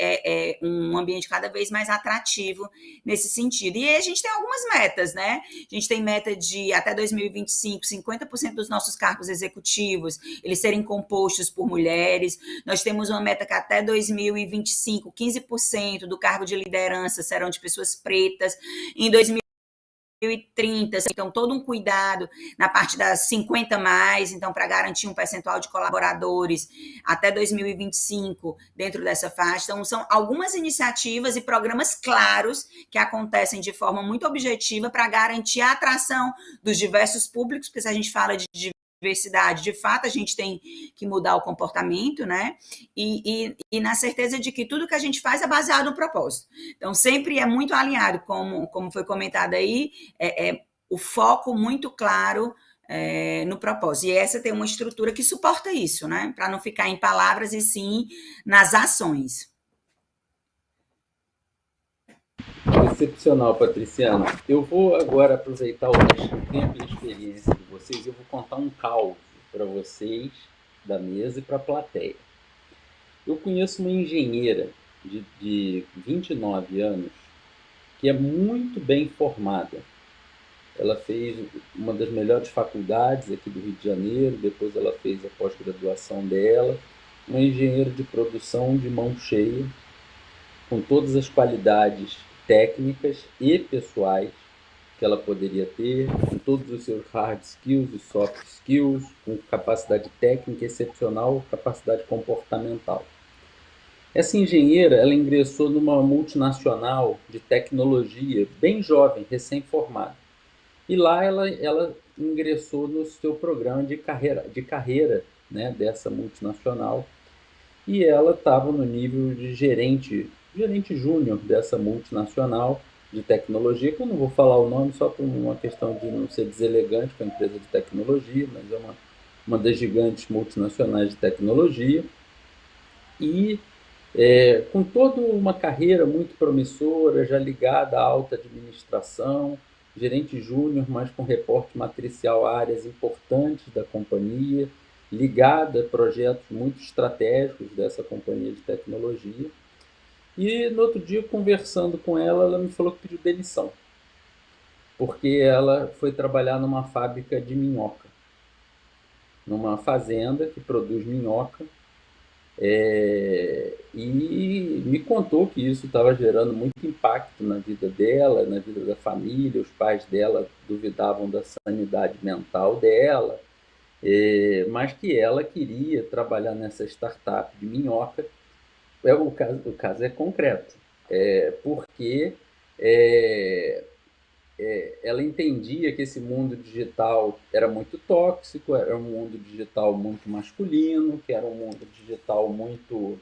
um ambiente cada vez mais atrativo nesse sentido. E aí a gente tem algumas metas, né? A gente tem meta de, até 2025, 50% dos nossos cargos executivos, eles serem compostos por mulheres. Nós temos uma meta que até 2025, 15% do cargo de liderança serão de pessoas pretas. Em 2030, então, todo um cuidado na parte das 50 mais, então, para garantir um percentual de colaboradores até 2025 dentro dessa faixa. Então, são algumas iniciativas e programas claros que acontecem de forma muito objetiva para garantir a atração dos diversos públicos, porque se a gente fala de diversidade, de fato, a gente tem que mudar o comportamento, né? E na certeza de que tudo que a gente faz é baseado no propósito. Então, sempre é muito alinhado, como foi comentado aí, o foco muito claro no propósito. E essa tem uma estrutura que suporta isso, né? Para não ficar em palavras e sim nas ações. Excepcional, Patriciana. Eu vou agora aproveitar o resto do tempo e experiência de vocês. Eu vou contar um caos para vocês da mesa e para a plateia. Eu conheço uma engenheira de 29 anos que é muito bem formada. Ela fez uma das melhores faculdades aqui do Rio de Janeiro, depois ela fez a pós-graduação dela, uma engenheira de produção de mão cheia, com todas as qualidades técnicas e pessoais que ela poderia ter, com todos os seus hard skills e soft skills, com capacidade técnica excepcional, capacidade comportamental. Essa engenheira, ela ingressou numa multinacional de tecnologia, bem jovem, recém-formada. E lá ela ingressou no seu programa de carreira, né, dessa multinacional, e ela estava no nível de gerente júnior dessa multinacional, de tecnologia, que eu não vou falar o nome só por uma questão de não ser deselegante com a empresa de tecnologia, mas é uma das gigantes multinacionais de tecnologia, e com toda uma carreira muito promissora, já ligada à alta administração, gerente júnior, mas com reporte matricial a áreas importantes da companhia, ligada a projetos muito estratégicos dessa companhia de tecnologia. E no outro dia, conversando com ela, ela me falou que pediu demissão, porque ela foi trabalhar numa fábrica de minhoca, numa fazenda que produz minhoca, e me contou que isso estava gerando muito impacto na vida dela, na vida da família. Os pais dela duvidavam da sanidade mental dela, mas que ela queria trabalhar nessa startup de minhoca. O caso é concreto, porque é, ela entendia que esse mundo digital era muito tóxico, era um mundo digital muito masculino, que era um mundo digital muito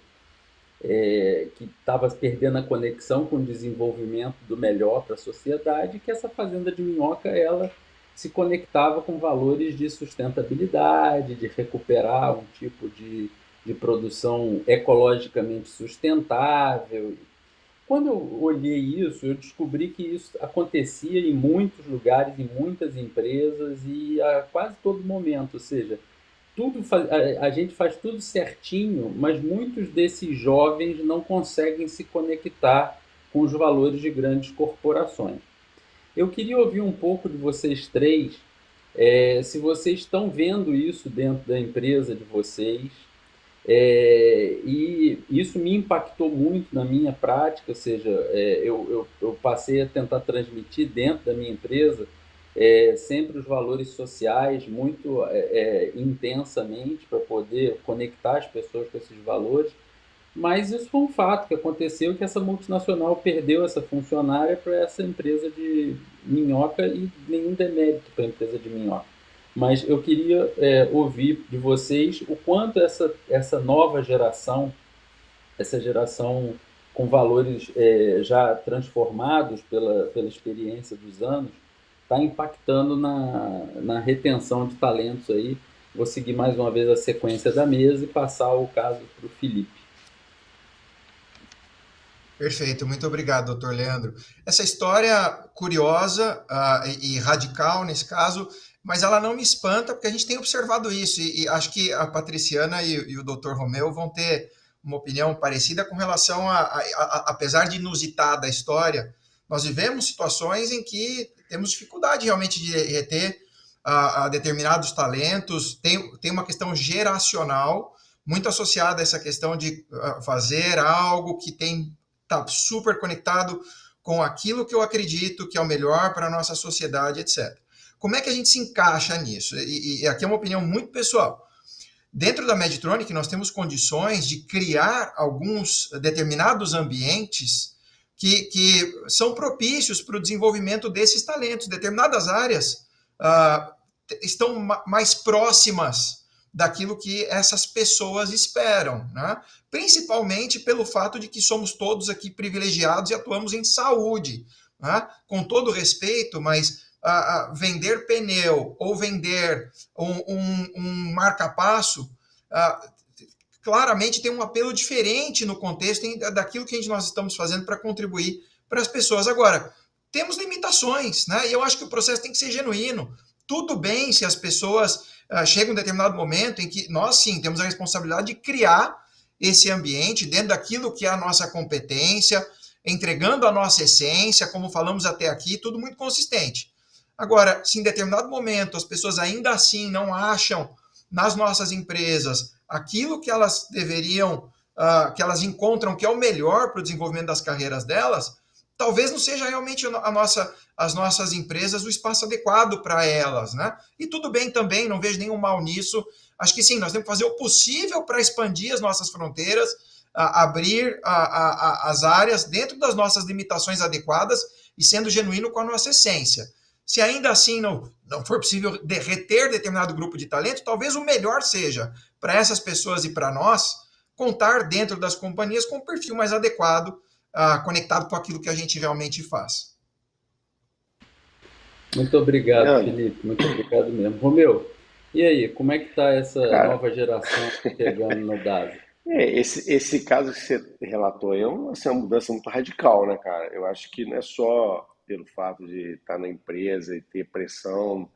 que estava perdendo a conexão com o desenvolvimento do melhor para a sociedade, que essa fazenda de minhoca ela se conectava com valores de sustentabilidade, de recuperar um tipo de produção ecologicamente sustentável. Quando eu olhei isso, eu descobri que isso acontecia em muitos lugares, em muitas empresas e a quase todo momento. Ou seja, a gente faz tudo certinho, mas muitos desses jovens não conseguem se conectar com os valores de grandes corporações. Eu queria ouvir um pouco de vocês três, se vocês estão vendo isso dentro da empresa de vocês, e isso me impactou muito na minha prática. Ou seja, eu passei a tentar transmitir dentro da minha empresa sempre os valores sociais muito intensamente para poder conectar as pessoas com esses valores, mas isso foi um fato que aconteceu, que essa multinacional perdeu essa funcionária para essa empresa de minhoca, e nenhum demérito para a empresa de minhoca. Mas eu queria ouvir de vocês o quanto essa nova geração, essa geração com valores já transformados pela experiência dos anos, está impactando na retenção de talentos aí. Vou seguir mais uma vez a sequência da mesa e passar o caso para o Felipe. Perfeito, muito obrigado, doutor Leandro. Essa história curiosa e radical nesse caso, mas ela não me espanta, porque a gente tem observado isso, e acho que a Patriciana e o doutor Romeu vão ter uma opinião parecida com relação apesar de inusitada a história, nós vivemos situações em que temos dificuldade realmente de reter a determinados talentos. Tem uma questão geracional muito associada a essa questão de fazer algo que está super conectado com aquilo que eu acredito que é o melhor para a nossa sociedade, etc. Como é que a gente se encaixa nisso? E aqui é uma opinião muito pessoal. Dentro da Medtronic, nós temos condições de criar alguns determinados ambientes que são propícios para o desenvolvimento desses talentos. Determinadas áreas estão mais próximas daquilo que essas pessoas esperam, né? Principalmente pelo fato de que somos todos aqui privilegiados e atuamos em saúde, né? Com todo respeito, mas vender pneu ou vender um marca-passo claramente tem um apelo diferente no contexto daquilo que nós estamos fazendo para contribuir para as pessoas. Agora, temos limitações, né? E eu acho que o processo tem que ser genuíno. Tudo bem se as pessoas chegam a um determinado momento em que nós, sim, temos a responsabilidade de criar esse ambiente dentro daquilo que é a nossa competência, entregando a nossa essência, como falamos até aqui, tudo muito consistente. Agora, se em determinado momento as pessoas ainda assim não acham nas nossas empresas aquilo que elas deveriam, que elas encontram que é o melhor para o desenvolvimento das carreiras delas, talvez não seja realmente as nossas empresas o espaço adequado para elas, né? E tudo bem também, não vejo nenhum mal nisso. Acho que sim, nós temos que fazer o possível para expandir as nossas fronteiras, abrir as áreas dentro das nossas limitações adequadas e sendo genuíno com a nossa essência. Se ainda assim não for possível reter determinado grupo de talento, talvez o melhor seja para essas pessoas e para nós contar dentro das companhias com um perfil mais adequado, conectado com aquilo que a gente realmente faz. Muito obrigado, Leandro, Felipe. Muito obrigado mesmo. Romeu, e aí, como é que está essa cara, nova geração chegando no DASA? esse caso que você relatou aí é uma, assim, uma mudança muito radical, né, cara? Eu acho que não é só pelo fato de estar na empresa e ter pressão,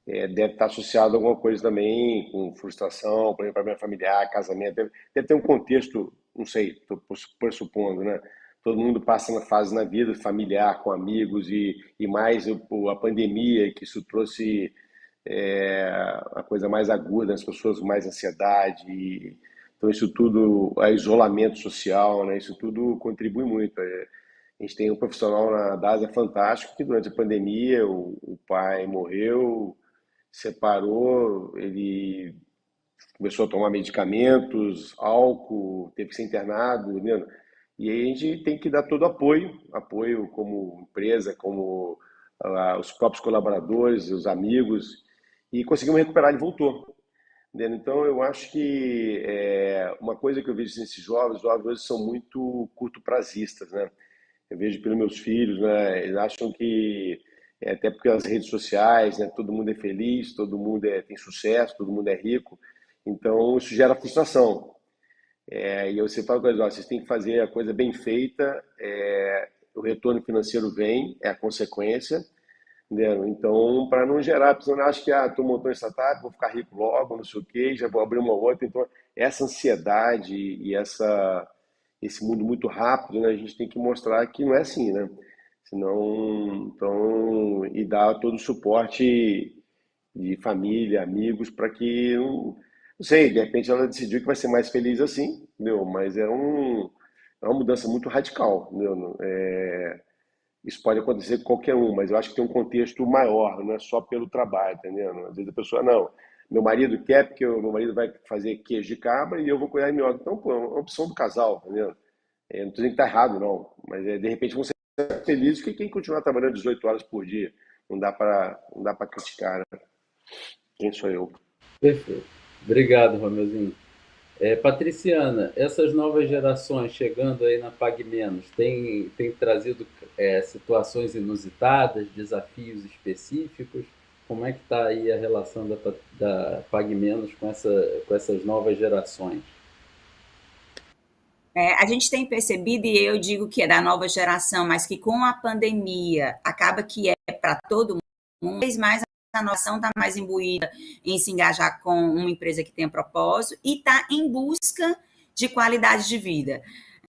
deve estar associado a alguma coisa também com frustração, por exemplo, problema familiar, casamento, deve ter um contexto, não sei, estou pressupondo, né? Todo mundo passa na fase na vida familiar, com amigos e mais a pandemia, que isso trouxe a coisa mais aguda, as pessoas com mais ansiedade, então isso tudo, isolamento social, né? Isso tudo contribui muito. A gente tem um profissional na DASA fantástico que durante a pandemia o pai morreu, separou, ele começou a tomar medicamentos, álcool, teve que ser internado, entendeu? E aí a gente tem que dar todo apoio, apoio como empresa, como os próprios colaboradores, os amigos, e conseguimos recuperar, ele voltou. Entendeu? Então eu acho que uma coisa que eu vejo nesses jovens, os jovens hoje são muito curto-prazistas, né? Eu vejo pelos meus filhos, né? Eles acham que, até porque as redes sociais, né? Todo mundo é feliz, todo mundo tem sucesso, todo mundo é rico. Então, isso gera frustração. E você fala com eles, ó, vocês têm que fazer a coisa bem feita, o retorno financeiro vem, é a consequência, entendeu? Então, para não gerar, a pessoa não acha que, estou montando essa startup, vou ficar rico logo, não sei o quê, já vou abrir uma outra. Então, essa ansiedade e esse mundo muito rápido, né, a gente tem que mostrar que não é assim, né? Senão, então, e dar todo o suporte de família, amigos, para que, não sei, de repente ela decidiu que vai ser mais feliz assim, entendeu? Mas é uma mudança muito radical, entendeu? Isso pode acontecer com qualquer um, mas eu acho que tem um contexto maior, não é só pelo trabalho, entendeu? Às vezes a pessoa, não, meu marido quer porque o meu marido vai fazer queijo de cabra e eu vou cuidar de minhoca. Então, pô, é uma opção do casal, entendeu? Não estou dizendo que está errado, não, mas de repente vão ser felizes que quem continuar trabalhando 18 horas por dia. Não dá para criticar, né? Quem sou eu? Perfeito. Obrigado, Romeuzinho. Patriciana, essas novas gerações chegando aí na Pag Menos, tem trazido situações inusitadas, desafios específicos? Como é que está aí a relação da Pag Menos com essas novas gerações? A gente tem percebido, e eu digo que é da nova geração, mas que com a pandemia acaba que é para todo mundo, uma vez mais a noção está mais imbuída em se engajar com uma empresa que tenha propósito e está em busca de qualidade de vida.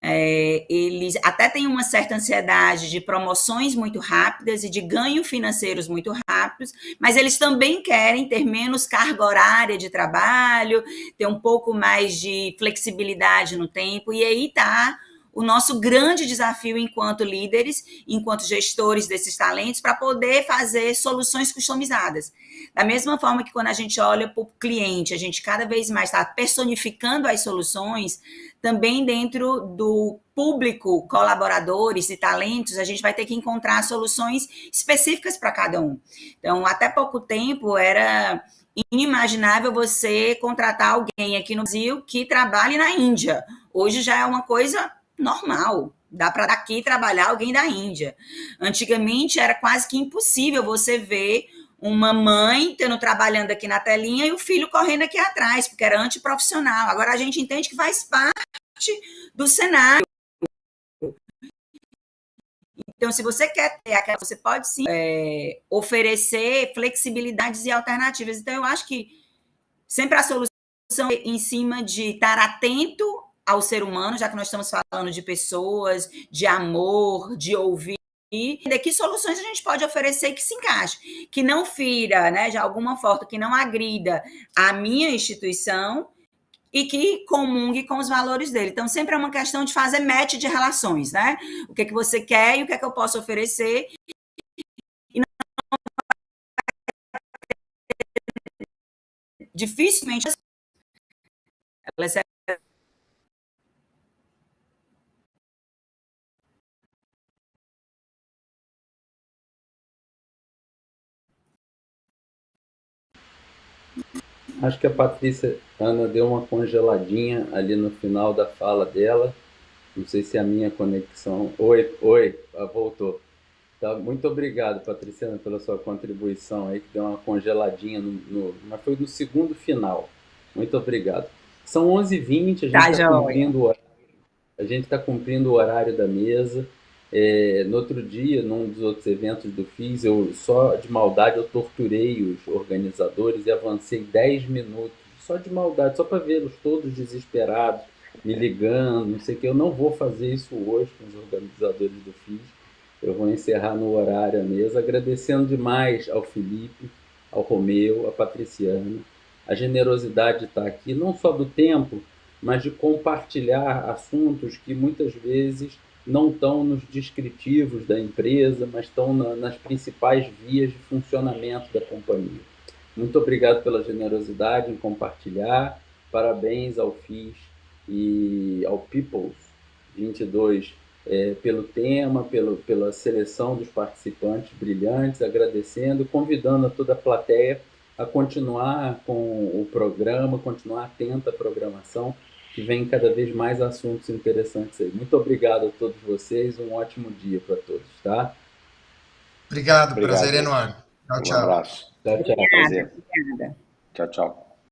Eles até têm uma certa ansiedade de promoções muito rápidas e de ganhos financeiros muito rápidos, mas eles também querem ter menos carga horária de trabalho, ter um pouco mais de flexibilidade no tempo, e aí está o nosso grande desafio enquanto líderes, enquanto gestores desses talentos, para poder fazer soluções customizadas. Da mesma forma que quando a gente olha para o cliente, a gente cada vez mais está personificando as soluções, também dentro do público, colaboradores e talentos, a gente vai ter que encontrar soluções específicas para cada um. Então, até pouco tempo era inimaginável você contratar alguém aqui no Brasil que trabalhe na Índia. Hoje já é uma coisa normal. Dá para daqui trabalhar alguém da Índia. Antigamente era quase que impossível você ver uma mãe trabalhando aqui na telinha e o filho correndo aqui atrás, porque era antiprofissional. Agora a gente entende que faz parte do cenário. Então, se você quer ter aquela, você pode sim oferecer flexibilidades e alternativas. Então, eu acho que sempre a solução é em cima de estar atento ao ser humano, já que nós estamos falando de pessoas, de amor, de ouvir, e que soluções a gente pode oferecer que se encaixe, que não fira, né, de alguma forma, que não agrida a minha instituição e que comungue com os valores dele. Então, sempre é uma questão de fazer match de relações, né? O que é que você quer e o que é que eu posso oferecer. E não, dificilmente elas Acho que a Patrícia Ana deu uma congeladinha ali no final da fala dela. Não sei se é a minha conexão. Oi, oi, voltou. Tá, muito obrigado, Patriciana, pela sua contribuição aí, que deu uma congeladinha mas foi no segundo final. Muito obrigado. São 11h20, Tá, joia. a gente está cumprindo o horário da mesa. No outro dia, num dos outros eventos do FIS, eu só de maldade eu torturei os organizadores e avancei 10 minutos, só de maldade, só para vê-los todos desesperados, me ligando, não sei o que. Eu não vou fazer isso hoje com os organizadores do FIS. Eu vou encerrar no horário a mesa, agradecendo demais ao Felipe, ao Romeu, à Patriciana. A generosidade está aqui, não só do tempo, mas de compartilhar assuntos que muitas vezes não estão nos descritivos da empresa, mas estão nas principais vias de funcionamento da companhia. Muito obrigado pela generosidade em compartilhar. Parabéns ao FIS e ao Peoples 22 pelo tema, pela seleção dos participantes brilhantes, agradecendo, convidando a toda a plateia a continuar com o programa, continuar atenta à programação, que vem cada vez mais assuntos interessantes aí. Muito obrigado a todos vocês, um ótimo dia para todos, tá? Obrigado, Obrigado, prazer gente. enorme. Tchau, Um tchau. abraço. Tchau, tchau. Obrigada, Prazer. obrigada. Tchau, tchau.